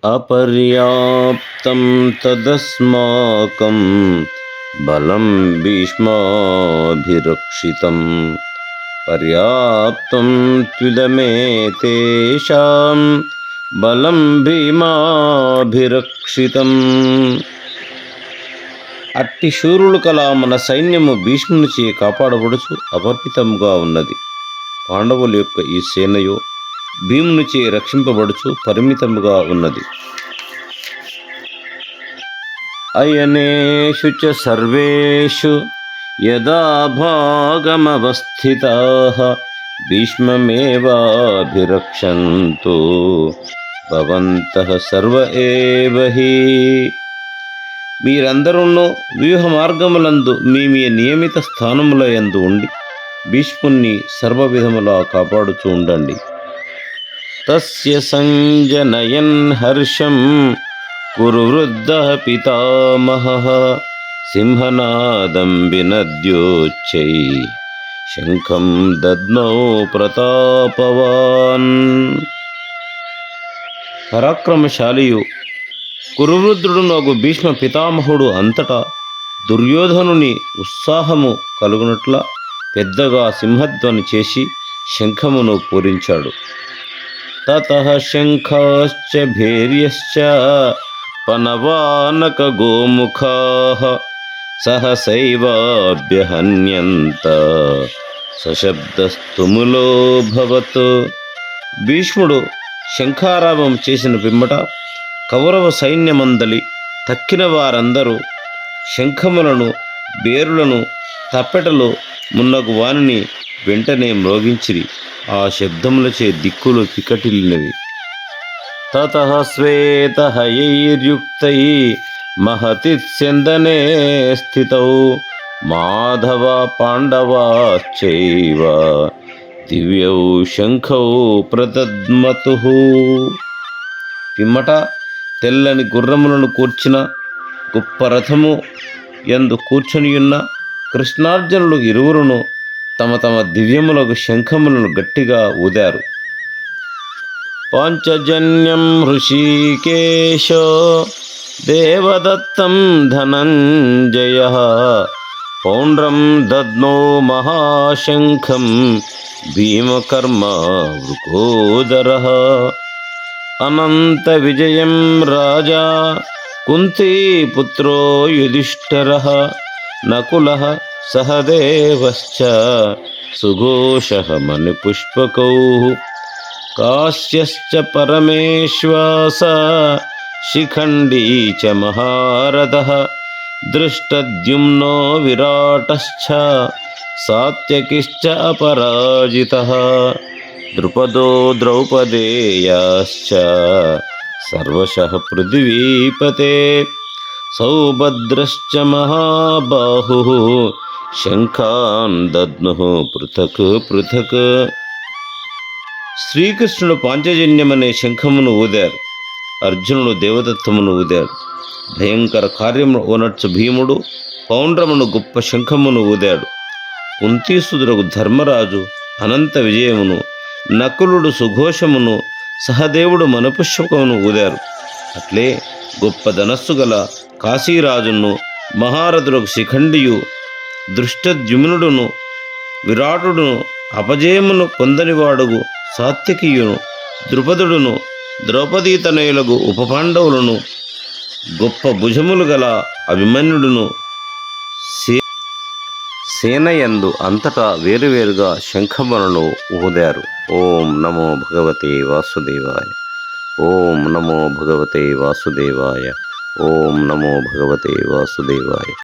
అపర్యాప్తం తదస్మాకం బలం భీష్మాభిరక్షితం పర్యాప్తం త్విదమేతేషాం బలం భీమాభిరక్షితం. అట్టి శూరులు కల మన సైన్యము భీష్మునిచే కాపాడబడుచు అపరిమితముగా ఉన్నది. పాండవుల యొక్క ఈ సేనయు భీమునిచే రక్షింపబడుచు పరిమితముగా ఉన్నది. అయనేషు చ సర్వేషు యదా భాగమవస్థితాః భీష్మమేవాభిరక్షन्तు భవంతః సర్వ ఏవ హి. మీరందరూ వ్యూహ మార్గములందు మీ నియమిత స్థానముల యందు ఉండి భీష్ముని సర్వ విధములా కాపాడుచూ ఉండండి. తస్య సంజనయన్ హర్షం కురు వృద్ధః పితామహః సింహనాదం వినద్యోచ్చై శంఖం దద్నౌ ప్రతాపవాన్. పరాక్రమశాలియు కురువృద్ధుడు నగు భీష్మ పితామహుడు అంతటా దుర్యోధనుని ఉత్సాహము కలుగునట్ల పెద్దగా సింహధ్వని చేసి శంఖమును పూరించాడు. తతః శంఖాశ్చ భేర్యశ్చ పనవానక గోముఖాః సహసైవాభ్యహన్యంత సశబ్దస్తుములోభవత్. భీష్ముడు శంఖారావం చేసిన పిమ్మట కౌరవ సైన్యమందలి తక్కిన వారందరూ శంఖములను, బేరులను, తప్పెటలు మున్నగు వానిని వెంటనే మ్రోగించిరి. ఆ శబ్దములచే దిక్కులు పికటిల్లినవి. తతః శ్వేతహయైర్యుక్తై మహతి స్యందనే స్థితౌ మాధవ పాండవాశ్చైవ దివ్యౌ శంఖౌ ప్రదద్మతుః. పిమ్మట తెల్లని గుర్రములను కూర్చిన గొప్ప రథము యందు కూర్చొనియున్న కృష్ణార్జునులు ఇరువురును తమ తమ దివ్యములకు శంఖములను గట్టిగా ఊదారు. పాంచజన్యం హృషీకేశో దేవదత్తం ధనంజయః పౌండ్రం దద్నో మహాశంఖం భీమకర్మ వృకోదరః అనంత విజయం రాజా కుంతీపుత్రో యుధిష్ఠిరః నకులః సహదేవశ్చ సుఘోషః మణిపుష్పకౌ కాశ్యశ్చ పరమేశ్వాస శిఖండీ చ మహారథః దృష్టద్యుమ్నో విరాటశ్చ సాత్యకిశ్చ అపరాజితః ద్రుపదో ద్రౌపదేయాశ్చ సర్వశః పృథివీపతే సౌభద్రశ్చ మహాబాహుః శంఖాన్ దద్నుః పృథక్ పృథక్. శ్రీకృష్ణుడు పాంచజన్యమనే శంఖమును ఊదారు. అర్జునుడు దేవదత్తమును ఊదాడు. భయంకర కార్యమును ఓనర్చు భీముడు పౌండ్రమును గొప్ప శంఖమును ఊదాడు. కుంతీసుతులకు ధర్మరాజు అనంత విజయమును, నకులుడు సుఘోషమును, సహదేవుడు మణిపుష్పకమును ఊదారు. అట్లే గొప్ప ధనస్సు గల కాశీరాజును, మహారథులకు శిఖండియు, దృష్టద్యుమ్నుడును, విరాటుడును, అపజయమును పొందనివాడుగు సాత్యకియును, ద్రుపదుడును, ద్రౌపదీతనయులకు ఉపపాండవులను, గొప్ప భుజములు గల అభిమన్యుడును సేనయందు అంతటా వేరువేరుగా శంఖములను ఊదారు. ఓం నమో భగవతే వాసుదేవాయ. ఓం నమో భగవతే వాసుదేవాయ. ఓం నమో భగవతే వాసుదేవాయ.